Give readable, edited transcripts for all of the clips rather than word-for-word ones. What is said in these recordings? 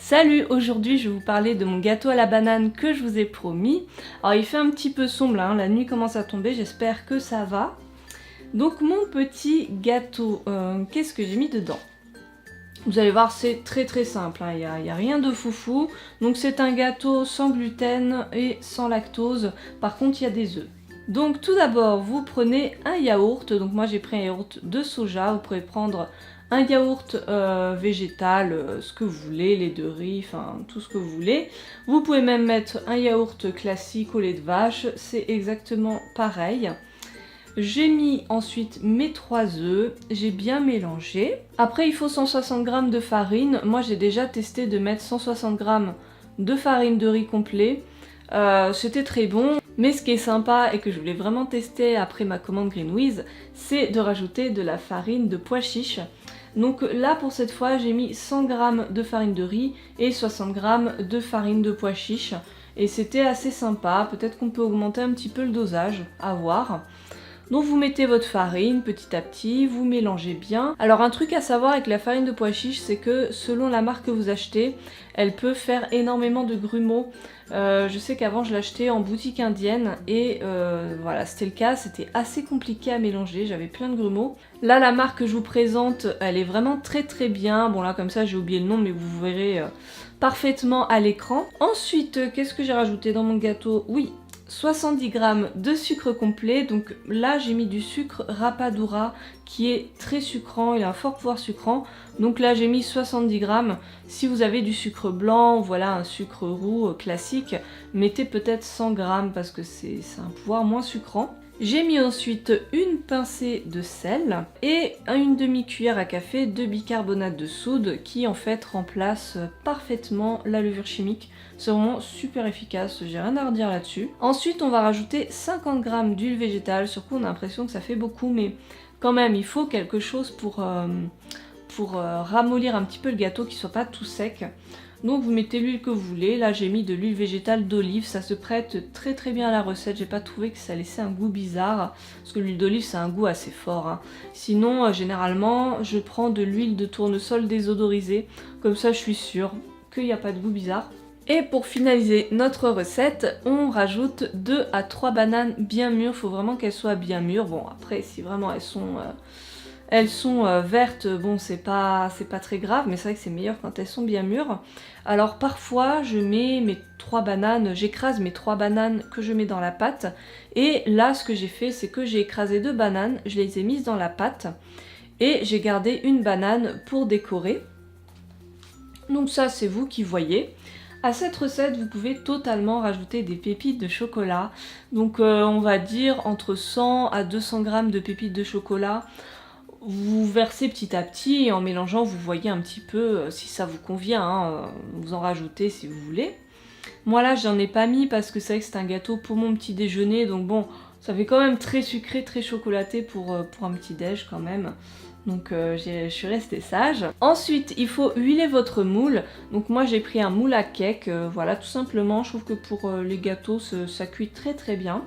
Salut, aujourd'hui je vais vous parler de mon gâteau à la banane que je vous ai promis. Alors il fait un petit peu sombre là, la nuit commence à tomber, j'espère que ça va. Donc mon petit gâteau, qu'est-ce que j'ai mis dedans? Vous allez voir, c'est très simple, il n'y a rien de foufou. Donc c'est un gâteau sans gluten et sans lactose, par contre il y a des œufs. Donc tout d'abord, vous prenez un yaourt, donc moi j'ai pris un yaourt de soja, vous pouvez prendre un yaourt végétal, ce que vous voulez, lait de riz, enfin tout ce que vous voulez. Vous pouvez même mettre un yaourt classique au lait de vache, c'est exactement pareil. J'ai mis ensuite mes 3 œufs, j'ai bien mélangé. Après il faut 160 g de farine, moi j'ai déjà testé de mettre 160 g de farine de riz complet. C'était très bon, mais ce qui est sympa et que je voulais vraiment tester après ma commande Greenwiz, c'est de rajouter de la farine de pois chiche. Donc là pour cette fois j'ai mis 100 g de farine de riz et 60 g de farine de pois chiche et c'était assez sympa, peut-être qu'on peut augmenter un petit peu le dosage, à voir. Donc vous mettez votre farine petit à petit, vous mélangez bien. Alors un truc à savoir avec la farine de pois chiche, c'est que selon la marque que vous achetez, elle peut faire énormément de grumeaux. Je sais qu'avant je l'achetais en boutique indienne et voilà, c'était le cas, c'était assez compliqué à mélanger, j'avais plein de grumeaux. Là la marque que je vous présente, elle est vraiment très bien. Bon là comme ça j'ai oublié le nom mais vous verrez parfaitement à l'écran. Ensuite, qu'est-ce que j'ai rajouté dans mon gâteau? Oui, 70 g de sucre complet, donc là j'ai mis du sucre Rapadura qui est très sucrant, il a un fort pouvoir sucrant, donc là j'ai mis 70 g. Si vous avez du sucre blanc, voilà un sucre roux classique, mettez peut-être 100 g parce que c'est un pouvoir moins sucrant. J'ai mis ensuite une pincée de sel et une demi-cuillère à café de bicarbonate de soude qui en fait remplace parfaitement la levure chimique. C'est vraiment super efficace, j'ai rien à redire là-dessus. Ensuite on va rajouter 50 g d'huile végétale, sur coup on a l'impression que ça fait beaucoup mais quand même il faut quelque chose pour ramollir un petit peu le gâteau, qui soit pas tout sec. Donc vous mettez l'huile que vous voulez, là j'ai mis de l'huile végétale d'olive, ça se prête très bien à la recette, j'ai pas trouvé que ça laissait un goût bizarre, parce que l'huile d'olive c'est un goût assez fort. Hein. Sinon généralement je prends de l'huile de tournesol désodorisée, comme ça je suis sûre qu'il n'y a pas de goût bizarre. Et pour finaliser notre recette, on rajoute 2 à 3 bananes bien mûres, faut vraiment qu'elles soient bien mûres. Bon après si vraiment elles sont vertes, bon c'est pas très grave, mais c'est vrai que c'est meilleur quand elles sont bien mûres. Alors parfois je mets mes 3 bananes, j'écrase mes 3 bananes que je mets dans la pâte. Et là ce que j'ai fait, c'est que j'ai écrasé 2 bananes, je les ai mises dans la pâte. Et j'ai gardé une banane pour décorer. Donc ça c'est vous qui voyez. À cette recette, vous pouvez totalement rajouter des pépites de chocolat. Donc on va dire entre 100 à 200 g de pépites de chocolat. Vous versez petit à petit et en mélangeant, vous voyez un petit peu si ça vous convient, hein, vous en rajoutez si vous voulez. Moi là, j'en ai pas mis parce que c'est vrai que c'est un gâteau pour mon petit déjeuner, donc bon, ça fait quand même très sucré, très chocolaté pour un petit déj quand même. Donc je suis restée sage. Ensuite, il faut huiler votre moule. Donc moi j'ai pris un moule à cake, voilà tout simplement. Je trouve que pour les gâteaux, ça cuit très bien.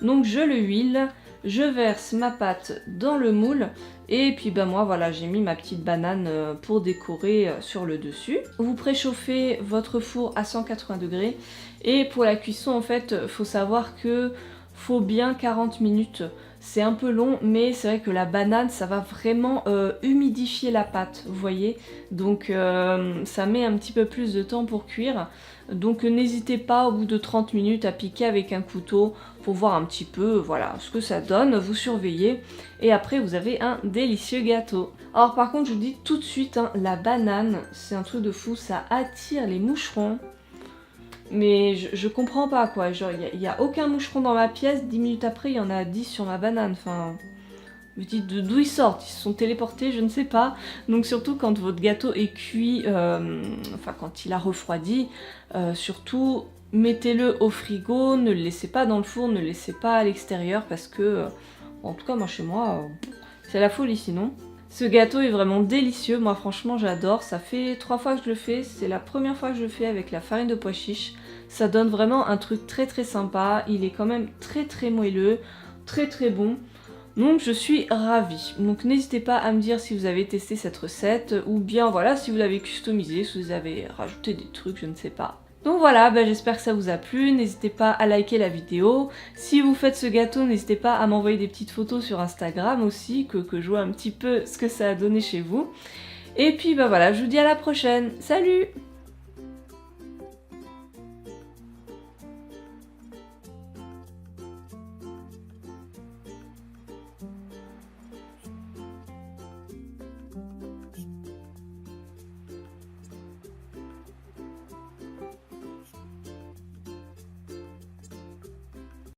Donc je le huile. Je verse ma pâte dans le moule et puis ben moi voilà, j'ai mis ma petite banane pour décorer sur le dessus. Vous préchauffez votre four à 180 degrés et pour la cuisson en fait faut savoir que faut bien 40 minutes. C'est un peu long mais c'est vrai que la banane ça va vraiment humidifier la pâte, vous voyez. Donc ça met un petit peu plus de temps pour cuire. Donc n'hésitez pas au bout de 30 minutes à piquer avec un couteau pour voir un petit peu voilà, ce que ça donne, vous surveillez et après vous avez un délicieux gâteau. Alors par contre je vous dis tout de suite, hein, la banane c'est un truc de fou, ça attire les moucherons. Mais je comprends pas quoi, genre il n'y a aucun moucheron dans ma pièce, 10 minutes après il y en a 10 sur ma banane, enfin... Je me dis d'où ils sortent, ils se sont téléportés, je ne sais pas. Donc surtout quand votre gâteau est cuit, enfin quand il a refroidi, surtout mettez-le au frigo, ne le laissez pas dans le four, ne le laissez pas à l'extérieur parce que, en tout cas moi chez moi, c'est la folie sinon. Ce gâteau est vraiment délicieux, moi franchement j'adore, ça fait 3 fois que je le fais, c'est la première fois que je le fais avec la farine de pois chiche. Ça donne vraiment un truc très sympa, il est quand même très moelleux, très bon. Donc je suis ravie. Donc n'hésitez pas à me dire si vous avez testé cette recette ou bien voilà si vous l'avez customisée, si vous avez rajouté des trucs, je ne sais pas. Donc voilà, j'espère que ça vous a plu, n'hésitez pas à liker la vidéo. Si vous faites ce gâteau, n'hésitez pas à m'envoyer des petites photos sur Instagram aussi, que je vois un petit peu ce que ça a donné chez vous. Et puis voilà, je vous dis à la prochaine, salut!